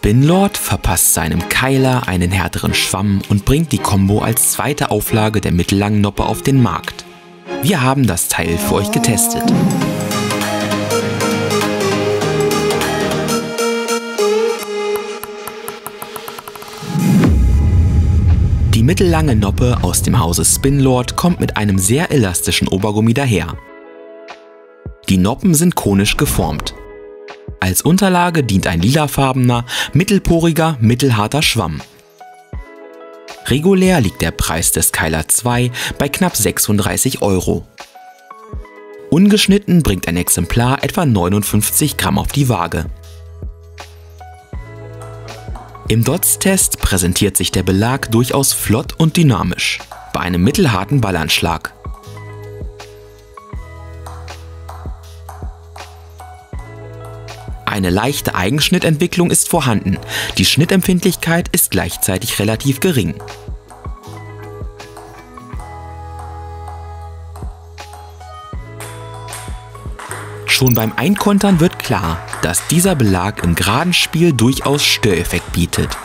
Spinlord verpasst seinem Keiler einen härteren Schwamm und bringt die Combo als zweite Auflage der mittellangen Noppe auf den Markt. Wir haben das Teil für euch getestet. Die mittellange Noppe aus dem Hause Spinlord kommt mit einem sehr elastischen Obergummi daher. Die Noppen sind konisch geformt. Als Unterlage dient ein lilafarbener, mittelporiger, mittelharter Schwamm. Regulär liegt der Preis des Keiler 2 bei knapp 36 €. Ungeschnitten bringt ein Exemplar etwa 59 Gramm auf die Waage. Im Dots-Test präsentiert sich der Belag durchaus flott und dynamisch, bei einem mittelharten Ballanschlag. Eine leichte Eigenschnittentwicklung ist vorhanden, die Schnittempfindlichkeit ist gleichzeitig relativ gering. Schon beim Einkontern wird klar, dass dieser Belag im geraden Spiel durchaus Störeffekt bietet.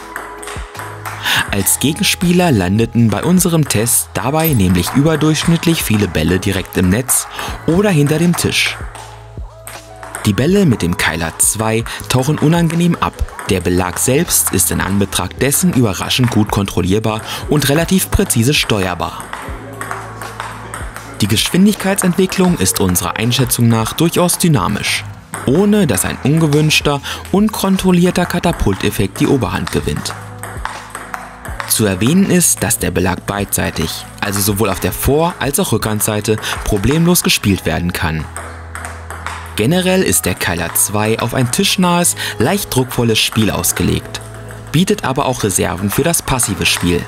Als Gegenspieler landeten bei unserem Test dabei nämlich überdurchschnittlich viele Bälle direkt im Netz oder hinter dem Tisch. Die Bälle mit dem Keiler 2 tauchen unangenehm ab. Der Belag selbst ist in Anbetracht dessen überraschend gut kontrollierbar und relativ präzise steuerbar. Die Geschwindigkeitsentwicklung ist unserer Einschätzung nach durchaus dynamisch, ohne dass ein ungewünschter, unkontrollierter Katapulteffekt die Oberhand gewinnt. Zu erwähnen ist, dass der Belag beidseitig, also sowohl auf der Vor- als auch Rückhandseite, problemlos gespielt werden kann. Generell ist der Keiler 2 auf ein tischnahes, leicht druckvolles Spiel ausgelegt, bietet aber auch Reserven für das passive Spiel.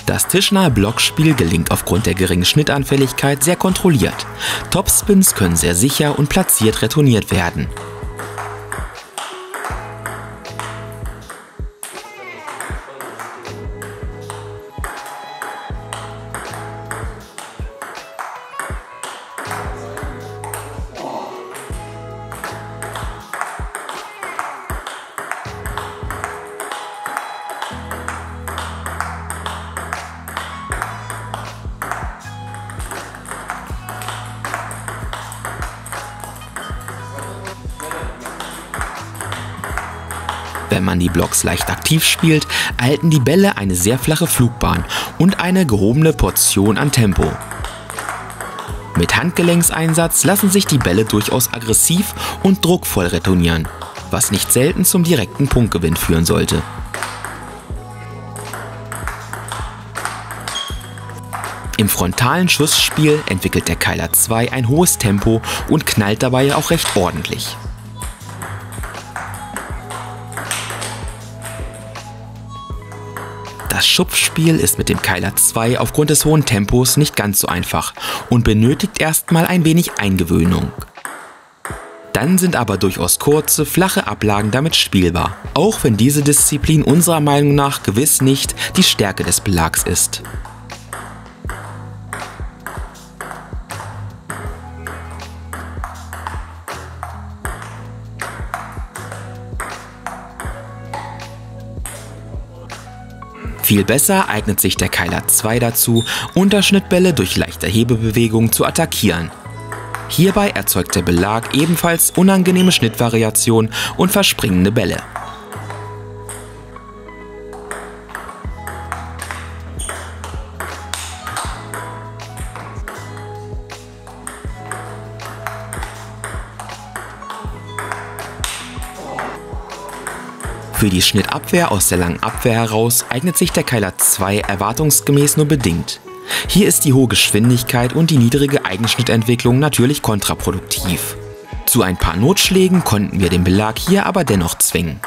Das tischnahe Blockspiel gelingt aufgrund der geringen Schnittanfälligkeit sehr kontrolliert. Topspins können sehr sicher und platziert retourniert werden. Wenn man die Blocks leicht aktiv spielt, erhalten die Bälle eine sehr flache Flugbahn und eine gehobene Portion an Tempo. Mit Handgelenkseinsatz lassen sich die Bälle durchaus aggressiv und druckvoll retournieren, was nicht selten zum direkten Punktgewinn führen sollte. Im frontalen Schussspiel entwickelt der Keiler 2 ein hohes Tempo und knallt dabei auch recht ordentlich. Das Schupfspiel ist mit dem Keiler 2 aufgrund des hohen Tempos nicht ganz so einfach und benötigt erstmal ein wenig Eingewöhnung. Dann sind aber durchaus kurze, flache Ablagen damit spielbar, auch wenn diese Disziplin unserer Meinung nach gewiss nicht die Stärke des Belags ist. Viel besser eignet sich der Keiler 2 dazu, Unterschnittbälle durch leichte Hebebewegungen zu attackieren. Hierbei erzeugt der Belag ebenfalls unangenehme Schnittvariationen und verspringende Bälle. Für die Schnittabwehr aus der langen Abwehr heraus eignet sich der Keiler 2 erwartungsgemäß nur bedingt. Hier ist die hohe Geschwindigkeit und die niedrige Eigenschnittentwicklung natürlich kontraproduktiv. Zu ein paar Notschlägen konnten wir den Belag hier aber dennoch zwingen.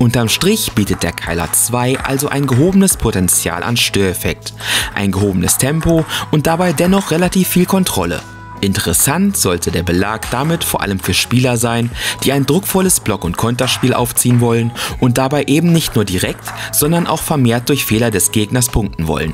Unterm Strich bietet der Kyler 2 also ein gehobenes Potenzial an Störeffekt, ein gehobenes Tempo und dabei dennoch relativ viel Kontrolle. Interessant sollte der Belag damit vor allem für Spieler sein, die ein druckvolles Block- und Konterspiel aufziehen wollen und dabei eben nicht nur direkt, sondern auch vermehrt durch Fehler des Gegners punkten wollen.